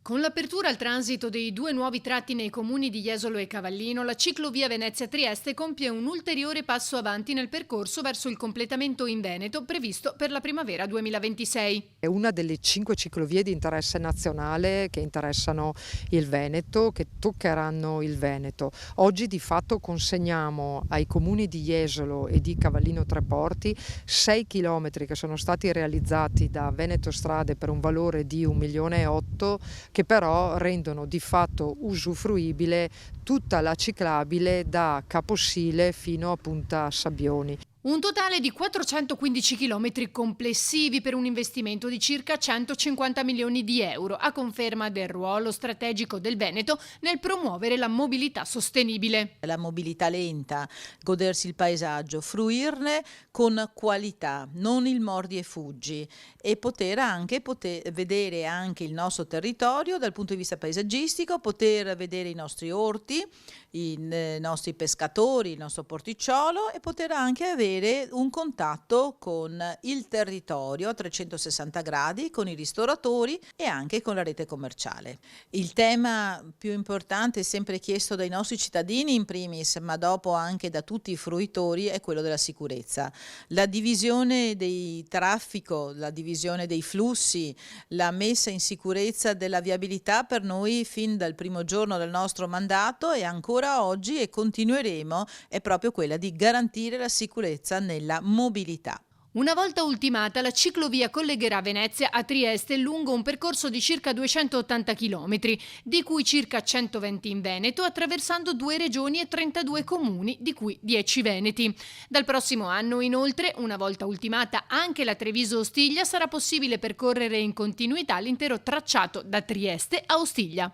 Con l'apertura al transito dei due nuovi tratti nei comuni di Jesolo e Cavallino, la ciclovia Venezia-Trieste compie un ulteriore passo avanti nel percorso verso il completamento in Veneto previsto per la primavera 2026. È una delle 5 ciclovie di interesse nazionale che interessano il Veneto, che toccheranno il Veneto. Oggi di fatto consegniamo ai comuni di Jesolo e di Cavallino Treporti 6 chilometri che sono stati realizzati da Veneto Strade per un valore di 1,8 milioni, che però rendono di fatto usufruibile tutta la ciclabile da Caposile fino a Punta Sabbioni. Un totale di 415 chilometri complessivi per un investimento di circa 150 milioni di euro, a conferma del ruolo strategico del Veneto nel promuovere la mobilità sostenibile. La mobilità lenta, godersi il paesaggio, fruirne con qualità, non il mordi e fuggi, e poter vedere anche il nostro territorio dal punto di vista paesaggistico, poter vedere i nostri orti, i nostri pescatori, il nostro porticciolo, e poter anche avere un contatto con il territorio a 360 gradi, con i ristoratori e anche con la rete commerciale. Il tema più importante, sempre chiesto dai nostri cittadini in primis, ma dopo anche da tutti i fruitori, è quello della sicurezza. La divisione del traffico, la divisione dei flussi, la messa in sicurezza della viabilità per noi fin dal primo giorno del nostro mandato e ancora oggi, e continueremo, è proprio quella di garantire la sicurezza nella mobilità. Una volta ultimata, la ciclovia collegherà Venezia a Trieste lungo un percorso di circa 280 km, di cui circa 120 in Veneto, attraversando 2 regioni e 32 comuni, di cui 10 veneti. Dal prossimo anno, inoltre, una volta ultimata anche la Treviso-Ostiglia, sarà possibile percorrere in continuità l'intero tracciato da Trieste a Ostiglia.